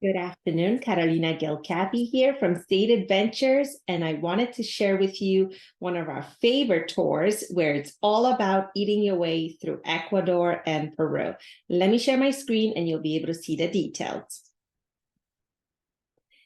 Good afternoon, Carolina Gilcapi here from State Adventures, and I wanted to share with you one of our favorite tours where it's all about eating your way through Ecuador and Peru. Let me share my screen and you'll be able to see the details.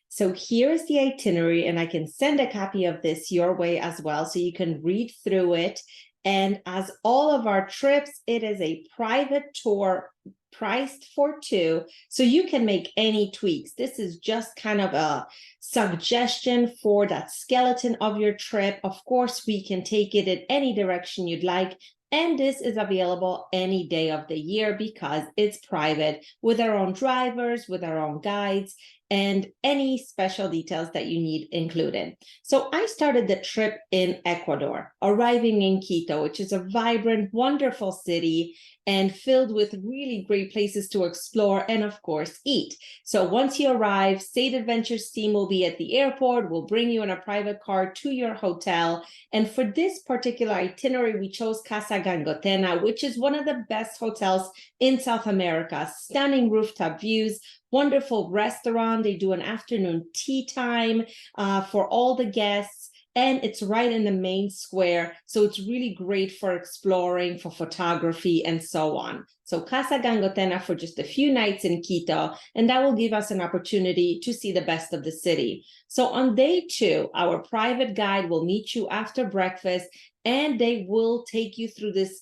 So here is the itinerary, and I can send a copy of this your way as well so you can read through it. And as all of our trips, it is a private tour priced for two, so you can make any tweaks. This is just kind of a suggestion for that skeleton of your trip. Of course, we can take it in any direction you'd like, and this is available any day of the year because it's private, with our own drivers, with our own guides, and any special details that you need included. So I started the trip in Ecuador, arriving in Quito, which is a vibrant, wonderful city and filled with really great places to explore and, of course, eat. So once you arrive, State Adventures team will be at the airport. We'll bring you in a private car to your hotel. And for this particular itinerary, we chose Casa Gangotena, which is one of the best hotels in South America. Stunning rooftop views, wonderful restaurant. They do an afternoon tea time for all the guests. And it's right in the main square. So it's really great for exploring, for photography, and so on. So Casa Gangotena for just a few nights in Quito, and that will give us an opportunity to see the best of the city. So on day two, our private guide will meet you after breakfast, and they will take you through this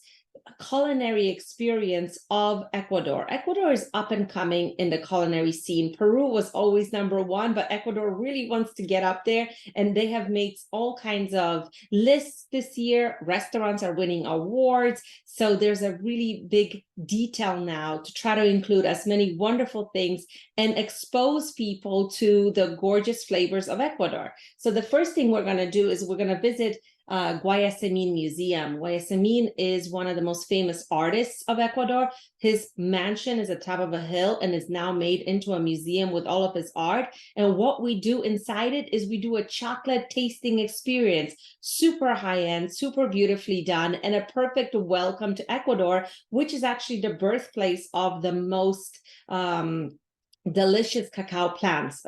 culinary experience of Ecuador. Ecuador is up and coming in the culinary scene. Peru was always number one, but Ecuador really wants to get up there, and they have made all kinds of lists this year. Restaurants are winning awards, so there's a really big detail now to try to include as many wonderful things and expose people to the gorgeous flavors of Ecuador. So the first thing we're going to do is we're going to visit Guayasamín Museum. Guayasamín is one of the most famous artists of Ecuador. His mansion is atop of a hill and is now made into a museum with all of his art. And what we do inside it is we do a chocolate tasting experience, super high-end, super beautifully done, and a perfect welcome to Ecuador, which is actually the birthplace of the most delicious cacao plants,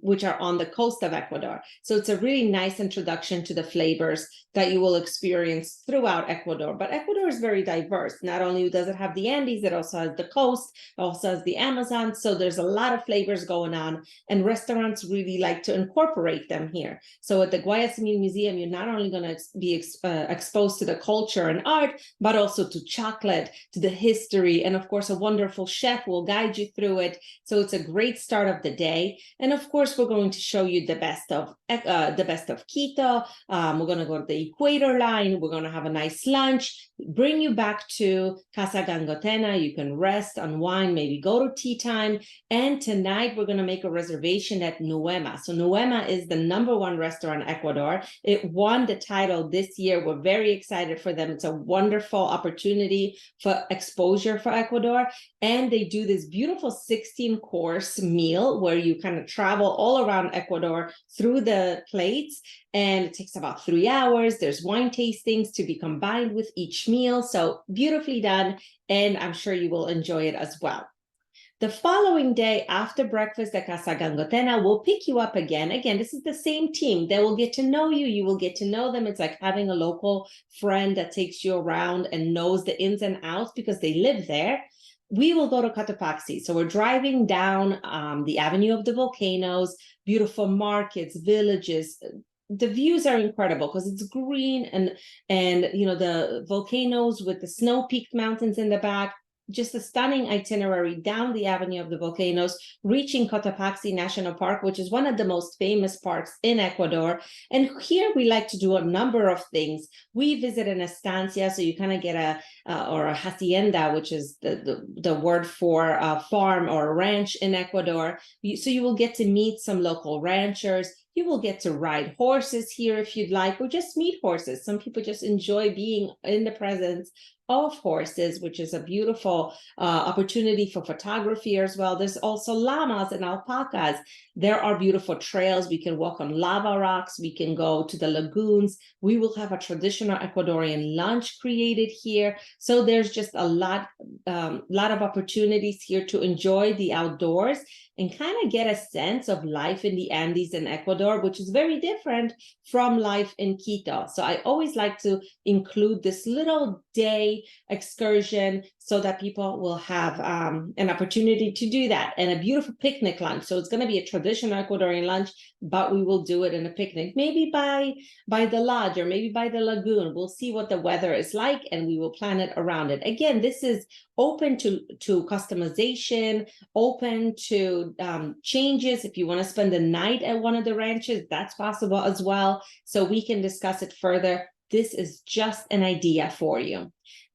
which are on the coast of Ecuador. So it's a really nice introduction to the flavors that you will experience throughout Ecuador. But Ecuador is very diverse. Not only does it have the Andes, it also has the coast, it also has the Amazon. So there's a lot of flavors going on, and restaurants really like to incorporate them here. So at the Guayasamín Museum, you're not only going to be exposed to the culture and art, but also to chocolate, to the history, and of course, a wonderful chef will guide you through it. So it's a great start of the day. And of course, we're going to show you the best of Quito. We're going to go to the equator line. We're going to have a nice lunch, bring you back to Casa Gangotena. You can rest, unwind, maybe go to tea time. And tonight we're going to make a reservation at Nuema. So Nuema is the #1 restaurant in Ecuador. It won the title this year. We're very excited for them. It's a wonderful opportunity for exposure for Ecuador. And they do this beautiful 16-course meal where you kind of travel all around Ecuador through the plates, and it takes about 3 hours. There's wine tastings to be combined with each meal. So beautifully done, and I'm sure you will enjoy it as well. The following day after breakfast at Casa Gangotena, we'll pick you up again. Again, this is the same team. They will get to know you. You will get to know them. It's like having a local friend that takes you around and knows the ins and outs because they live there. We will go to Cotopaxi. So we're driving down the Avenue of the Volcanoes, beautiful markets, villages. The views are incredible because it's green and you know, the volcanoes with the snow-peaked mountains in the back. Just a stunning itinerary down the Avenue of the Volcanoes, reaching Cotopaxi National Park, which is one of the most famous parks in Ecuador. And here we like to do a number of things. We visit an estancia, so you kind of get or a hacienda, which is the word for a farm or a ranch in Ecuador. So you will get to meet some local ranchers. You will get to ride horses here if you'd like, or just meet horses. Some people just enjoy being in the presence of horses, which is a beautiful opportunity for photography as well. There's also llamas and alpacas. There are beautiful trails. We can walk on lava rocks. We can go to the lagoons. We will have a traditional Ecuadorian lunch created here. So there's just a lot of opportunities here to enjoy the outdoors and kind of get a sense of life in the Andes in Ecuador, which is very different from life in Quito. So I always like to include this little day excursion so that people will have an opportunity to do that, and a beautiful picnic lunch. So it's going to be a traditional Ecuadorian lunch, but we will do it in a picnic, maybe by the lodge or maybe by the lagoon. We'll see what the weather is like, and we will plan it around it. Again, this is open to customization, open to changes. If you want to spend the night at one of the ranches, that's possible as well. So we can discuss it further. This is just an idea for you.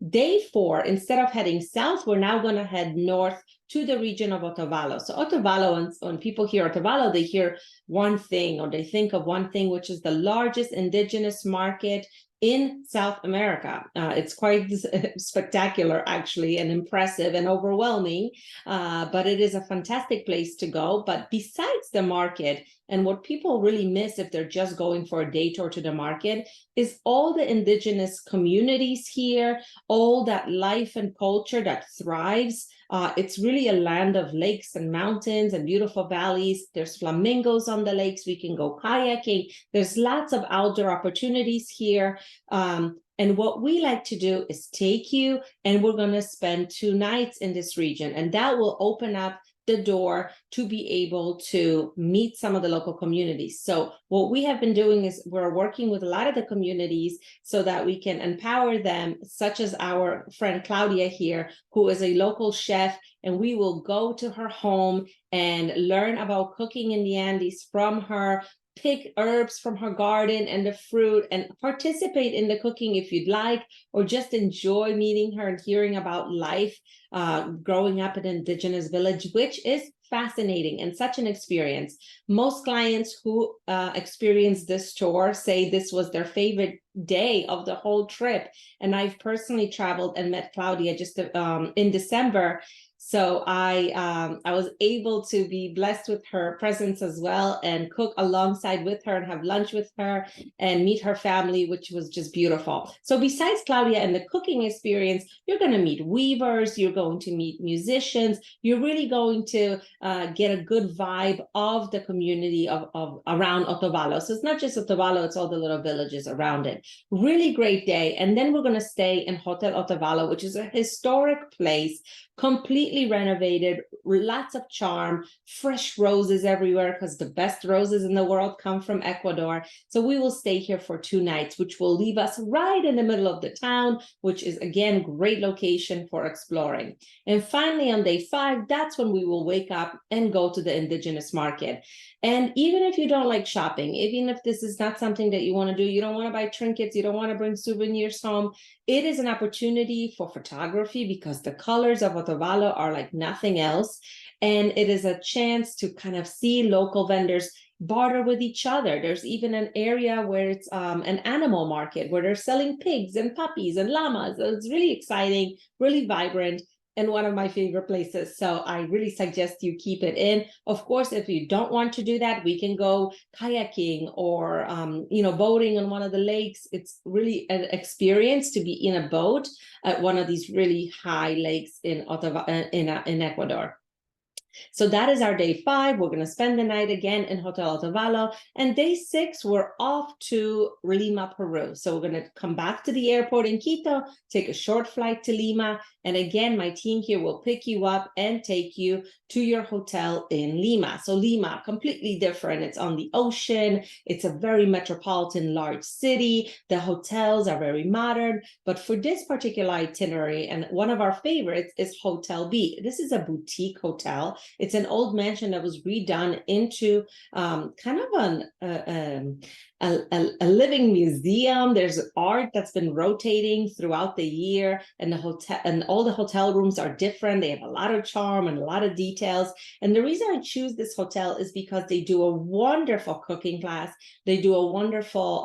Day 4, instead of heading south, we're now going to head north to the region of Otavalo. So Otavalo, when people hear Otavalo, they hear one thing, or they think of one thing, which is the largest indigenous market in South America. It's quite spectacular, actually, and impressive and overwhelming, but it is a fantastic place to go. But besides the market, and what people really miss if they're just going for a day tour to the market, is all the indigenous communities here, all that life and culture that thrives. It's really a land of lakes and mountains and beautiful valleys. There's flamingos on the lakes. We can go kayaking. There's lots of outdoor opportunities here. And what we like to do is take you, and we're going to spend 2 nights in this region. And that will open up the door to be able to meet some of the local communities. So what we have been doing is we're working with a lot of the communities so that we can empower them, such as our friend Claudia here, who is a local chef, and we will go to her home and learn about cooking in the Andes from her, pick herbs from her garden and the fruit, and participate in the cooking if you'd like, or just enjoy meeting her and hearing about life growing up in an indigenous village, which is fascinating and such an experience. Most clients who experience this tour say this was their favorite day of the whole trip. And I've personally traveled and met Claudia just in December. So I was able to be blessed with her presence as well, and cook alongside with her and have lunch with her and meet her family, which was just beautiful. So besides Claudia and the cooking experience, you're going to meet weavers, you're going to meet musicians, you're really going to get a good vibe of the community of around Otavalo. So it's not just Otavalo, it's all the little villages around it. Really great day. And then we're going to stay in Hotel Otavalo, which is a historic place, completely renovated, lots of charm, fresh roses everywhere, because the best roses in the world come from Ecuador. So we will stay here for 2 nights, which will leave us right in the middle of the town, which is, again, great location for exploring. And finally, on day 5, that's when we will wake up and go to the indigenous market. And even if you don't like shopping, even if this is not something that you want to do, you don't want to buy trinkets, you don't want to bring souvenirs home, it is an opportunity for photography, because the colors of Otavalo are like nothing else. And it is a chance to kind of see local vendors barter with each other. There's even an area where it's an animal market where they're selling pigs and puppies and llamas. So it's really exciting, really vibrant, and one of my favorite places. So I really suggest you keep it in. Of course, if you don't want to do that, we can go kayaking or boating on one of the lakes. It's really an experience to be in a boat at one of these really high lakes in Ecuador. So that is our day 5. We're going to spend the night again in Hotel Otavalo. And day 6, we're off to Lima, Peru. So we're going to come back to the airport in Quito, take a short flight to Lima. And again, my team here will pick you up and take you to your hotel in Lima. So Lima, completely different. It's on the ocean. It's a very metropolitan, large city. The hotels are very modern. But for this particular itinerary, and one of our favorites is Hotel B. This is a boutique hotel. It's an old mansion that was redone into kind of a living museum. There's art that's been rotating throughout the year, and the hotel and all the hotel rooms are different. They have a lot of charm and a lot of details. And the reason I choose this hotel is because they do a wonderful cooking class. They do a wonderful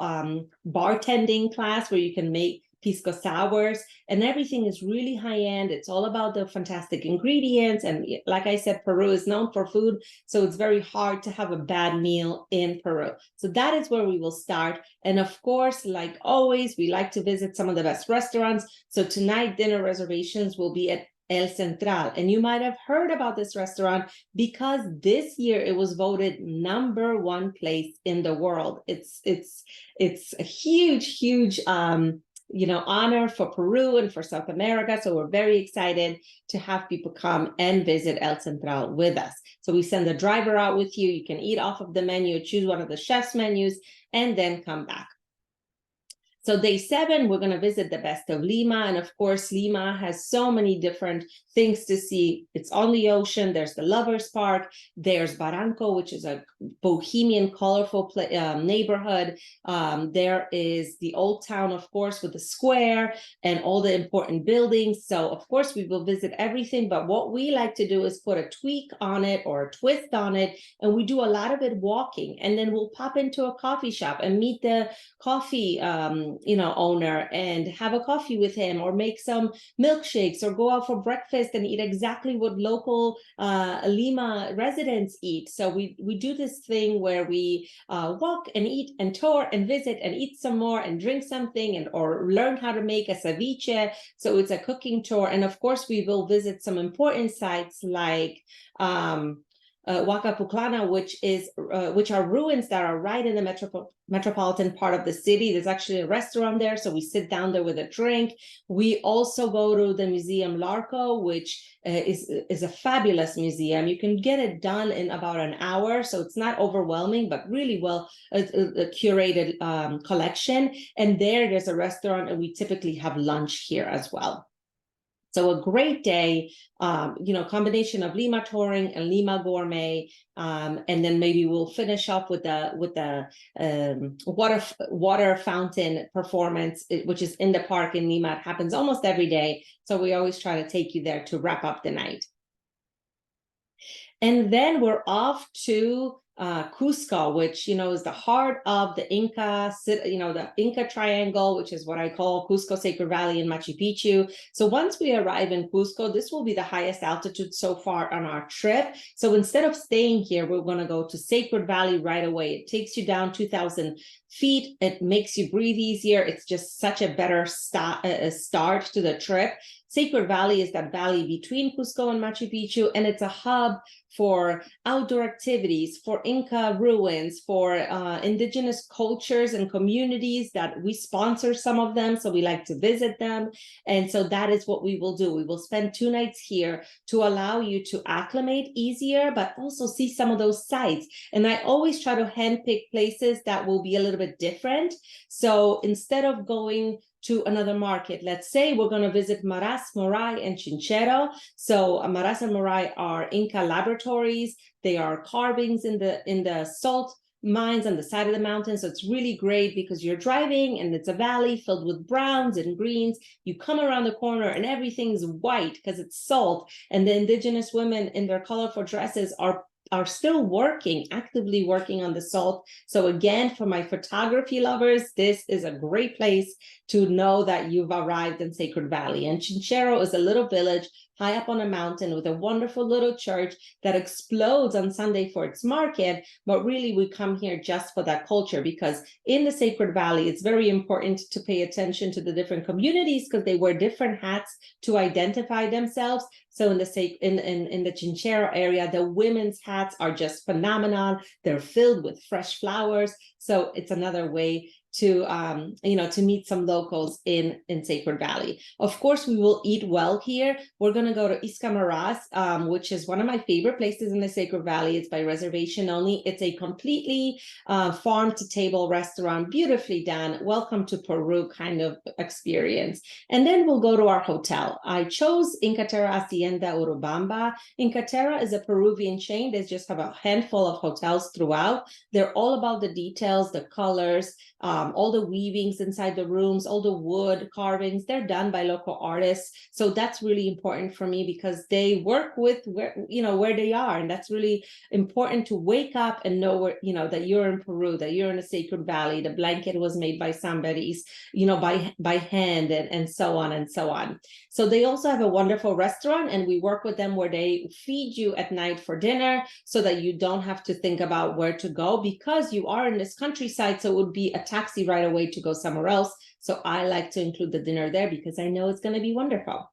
bartending class where you can make pisco sours, and everything is really high end. It's all about the fantastic ingredients. And like I said, Peru is known for food, so it's very hard to have a bad meal in Peru. So that is where we will start. And of course, like always, we like to visit some of the best restaurants. So tonight, dinner reservations will be at El Central. And you might have heard about this restaurant because this year it was voted #1 place in the world. It's a huge honor for Peru and for South America. So we're very excited to have people come and visit El Central with us. So we send the driver out with you. You can eat off of the menu, choose one of the chef's menus, and then come back. So day 7, we're going to visit the best of Lima. And of course, Lima has so many different things to see. It's on the ocean. There's the Lovers Park. There's Barranco, which is a bohemian, colorful neighborhood. There is the old town, of course, with the square and all the important buildings. So of course, we will visit everything. But what we like to do is put a tweak on it or a twist on it. And we do a lot of it walking. And then we'll pop into a coffee shop and meet the coffee owner and have a coffee with him, or make some milkshakes, or go out for breakfast and eat exactly what local Lima residents eat. So we do this thing where we walk and eat and tour and visit and eat some more and drink something, and or learn how to make a ceviche. So it's a cooking tour. And of course, we will visit some important sites like Huacapuclana, which are ruins that are right in the metropolitan part of the city. There's actually a restaurant there, so we sit down there with a drink. We also go to the Museum Larco, which is a fabulous museum. You can get it done in about an hour, so it's not overwhelming, but really well a curated collection. And there's a restaurant, and we typically have lunch here as well. So a great day, combination of Lima touring and Lima gourmet, and then maybe we'll finish up with the water fountain performance, which is in the park in Lima. It happens almost every day, so we always try to take you there to wrap up the night. And then we're off to Cusco, which, is the heart of the Inca, the Inca Triangle, which is what I call Cusco, Sacred Valley, and Machu Picchu. So once we arrive in Cusco, this will be the highest altitude so far on our trip. So instead of staying here, we're going to go to Sacred Valley right away. It takes you down 2,000 feet. It makes you breathe easier. It's just such a better start to the trip. Sacred Valley is that valley between Cusco and Machu Picchu, and it's a hub for outdoor activities, for Inca ruins, for indigenous cultures and communities that we sponsor some of them, so we like to visit them. And so that is what we will do. We will spend 2 nights here to allow you to acclimate easier, but also see some of those sites. And I always try to handpick places that will be a little bit different. So instead of going to another market, let's say we're going to visit Maras, Moray, and Chinchero. So Maras and Moray are Inca laboratories. They are carvings in the salt mines on the side of the mountain. So it's really great because you're driving and it's a valley filled with browns and greens. You come around the corner and everything's white because it's salt. And the indigenous women in their colorful dresses are still actively working on the salt. So again, for my photography lovers, this is a great place to know that you've arrived in Sacred Valley. And Chinchero is a little village high up on a mountain with a wonderful little church that explodes on Sunday for its market. But really, we come here just for that culture, because in the Sacred Valley, it's very important to pay attention to the different communities because they wear different hats to identify themselves. So in the Chinchero area, the women's hats are just phenomenal. They're filled with fresh flowers. So it's another way to meet some locals in Sacred Valley. Of course, we will eat well here. We're going to go to Iscamaras, which is one of my favorite places in the Sacred Valley. It's by reservation only. It's a completely farm-to-table restaurant, beautifully done. Welcome to Peru kind of experience. And then we'll go to our hotel. I chose Inca Terra Hacienda Urubamba. Inca Terra is a Peruvian chain. They just have a handful of hotels throughout. They're all about the details, the colors, all the weavings inside the rooms, all the wood carvings. They're done by local artists. So that's really important for me because they work with where they are. And that's really important to wake up and know where, that you're in Peru, that you're in a Sacred Valley. The blanket was made by somebody's, by hand, and so on and so on. So they also have a wonderful restaurant, and we work with them where they feed you at night for dinner so that you don't have to think about where to go because you are in this countryside. So it would be a taxi right away to go somewhere else. So I like to include the dinner there because I know it's going to be wonderful.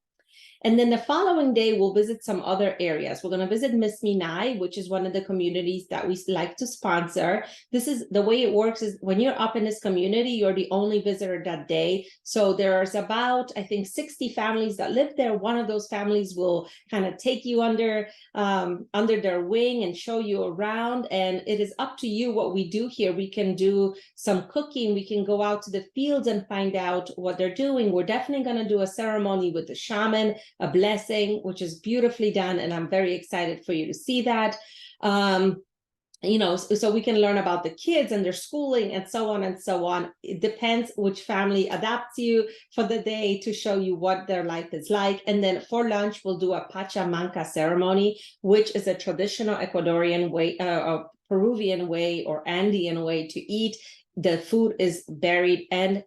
And then the following day, we'll visit some other areas. We're going to visit Misminai, which is one of the communities that we like to sponsor. This is the way it works is when you're up in this community, you're the only visitor that day. So there's about, I think, 60 families that live there. One of those families will kind of take you under their wing and show you around. And it is up to you what we do here. We can do some cooking. We can go out to the fields and find out what they're doing. We're definitely going to do a ceremony with the shaman, a blessing, which is beautifully done. And I'm very excited for you to see that. So we can learn about the kids and their schooling and so on and so on. It depends which family adapts you for the day to show you what their life is like. And then for lunch, we'll do a pachamanca ceremony, which is a traditional Ecuadorian way, Peruvian way, or Andean way to eat. The food is buried and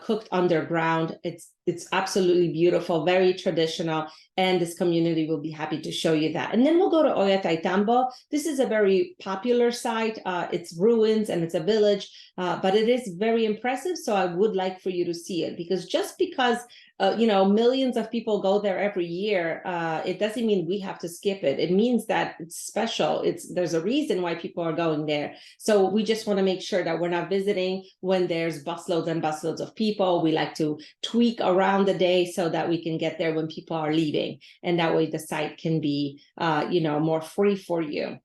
cooked underground. It's absolutely beautiful, very traditional, and this community will be happy to show you that. And then we'll go to Ollantaytambo. This is a very popular site. It's ruins and it's a village, but it is very impressive. So I would like for you to see it, because just because millions of people go there every year, it doesn't mean we have to skip it. It means that it's special. There's a reason why people are going there. So we just want to make sure that we're not visiting when there's busloads and busloads of people. We like to tweak around the day so that we can get there when people are leaving. And that way the site can be, more free for you.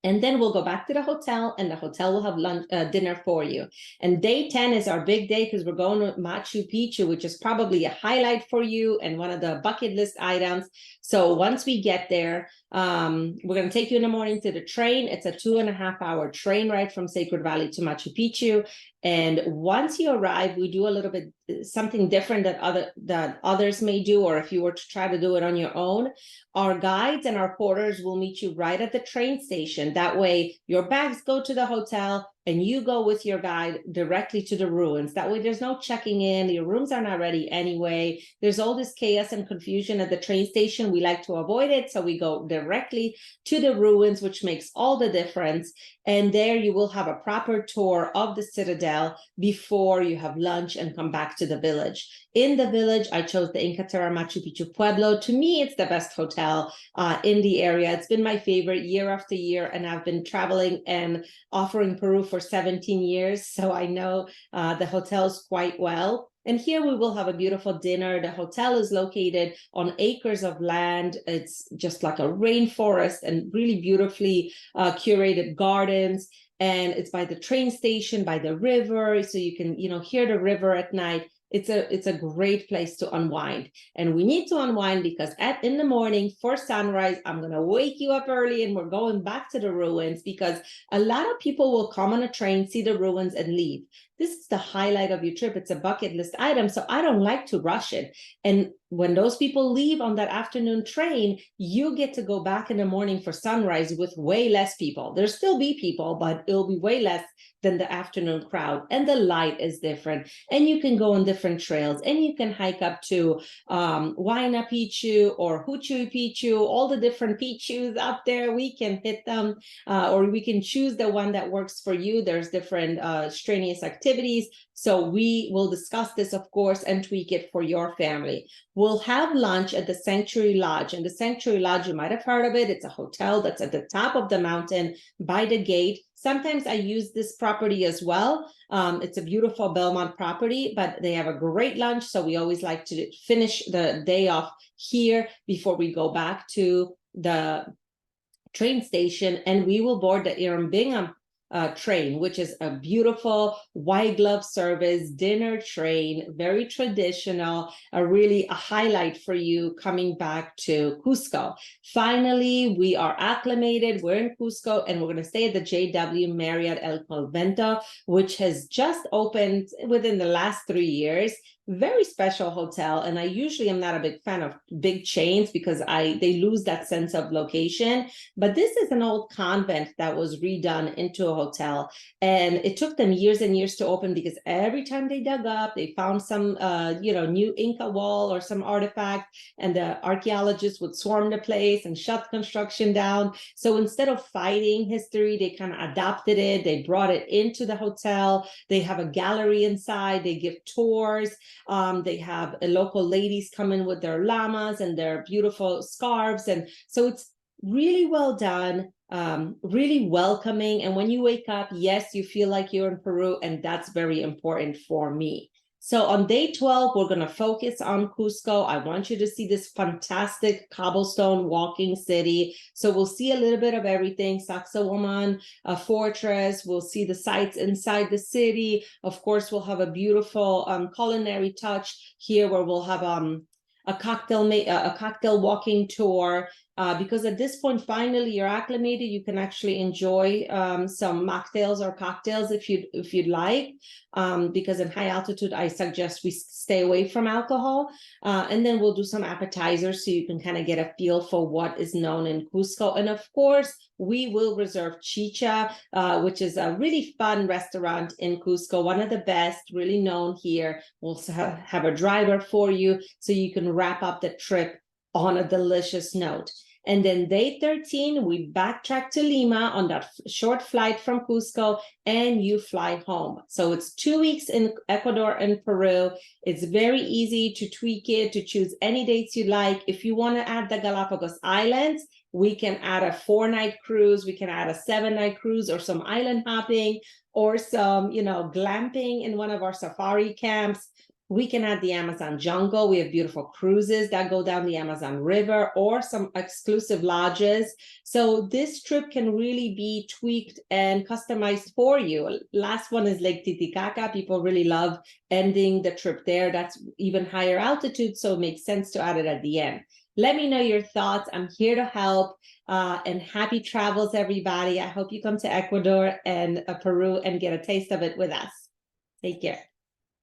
And then we'll go back to the hotel, and the hotel will have dinner for you. And day 10 is our big day, because we're going to Machu Picchu, which is probably a highlight for you and one of the bucket list items. So once we get there, we're going to take you in the morning to the train. It's a 2.5-hour train ride from Sacred Valley to Machu Picchu. And once you arrive, we do a little bit something different that others may do, or if you were to try to do it on your own. Our guides and our porters will meet you right at the train station. That way your bags go to the hotel and you go with your guide directly to the ruins. That way there's no checking in. Your rooms are not ready anyway. There's all this chaos and confusion at the train station. We like to avoid it. So we go directly to the ruins, which makes all the difference. And there you will have a proper tour of the citadel before you have lunch and come back to the village. In the village, I chose the Inca Terra Machu Picchu Pueblo. To me, it's the best hotel in the area. It's been my favorite year after year, and I've been traveling and offering Peru for 17 years. So I know the hotels quite well. And here we will have a beautiful dinner. The hotel is located on acres of land. It's just like a rainforest and really beautifully curated gardens. And it's by the train station, by the river. So you can, hear the river at night. It's a great place to unwind. And we need to unwind because in the morning for sunrise, I'm going to wake you up early and we're going back to the ruins, because a lot of people will come on a train, see the ruins and leave. This is the highlight of your trip. It's a bucket list item. So I don't like to rush it. And when those people leave on that afternoon train, you get to go back in the morning for sunrise with way less people. There'll still be people, but it'll be way less than the afternoon crowd. And the light is different. And you can go on different trails, and you can hike up to Huayna Picchu or Huchu Picchu, all the different Pichus out there. We can hit them, or we can choose the one that works for you. There's different strenuous activities. So we will discuss this, of course, and tweak it for your family. We'll have lunch at the Sanctuary Lodge. And the Sanctuary Lodge, you might have heard of it. It's a hotel that's at the top of the mountain by the gate. Sometimes I use this property as well. It's a beautiful Belmont property, but they have a great lunch. So we always like to finish the day off here before we go back to the train station. And we will board the Irambingham train, which is a beautiful white glove service dinner train, very traditional, really a highlight for you coming back to Cusco. Finally, we are acclimated. We're in Cusco, and we're going to stay at the JW Marriott El Convento, which has just opened within the last 3 years. Very special hotel, and I usually am not a big fan of big chains because they lose that sense of location. But this is an old convent that was redone into a hotel, and it took them years and years to open because every time they dug up, they found some new Inca wall or some artifact, and the archaeologists would swarm the place and shut construction down. So instead of fighting history, they kind of adopted it. They brought it into the hotel. They have a gallery inside. They give tours. They have local ladies come in with their llamas and their beautiful scarves. And so it's really well done, really welcoming. And when you wake up, yes, you feel like you're in Peru, and that's very important for me. So on day 12, we're going to focus on Cusco. I want you to see this fantastic cobblestone walking city. So we'll see a little bit of everything. Sacsayhuaman, a fortress. We'll see the sights inside the city. Of course, we'll have a beautiful culinary touch here, where we'll have a cocktail walking tour. Because at this point, finally, you're acclimated. You can actually enjoy some mocktails or cocktails if you'd like. Because in high altitude, I suggest we stay away from alcohol. And then we'll do some appetizers so you can kind of get a feel for what is known in Cusco. And of course, we will reserve Chicha, which is a really fun restaurant in Cusco, one of the best, really known here. We'll have a driver for you so you can wrap up the trip on a delicious note. And then day 13, we backtrack to Lima on that short flight from Cusco, and you fly home. So it's 2 weeks in Ecuador and Peru. It's very easy to tweak it, to choose any dates you like. If you want to add the Galapagos Islands, we can add a 4-night cruise, we can add a 7-night cruise, or some island hopping, or some, glamping in one of our safari camps. We can add the Amazon jungle. We have beautiful cruises that go down the Amazon River, or some exclusive lodges. So this trip can really be tweaked and customized for you. Last one is Lake Titicaca. People really love ending the trip there. That's even higher altitude, so it makes sense to add it at the end. Let me know your thoughts. I'm here to help. And happy travels, everybody. I hope you come to Ecuador and Peru and get a taste of it with us. Take care.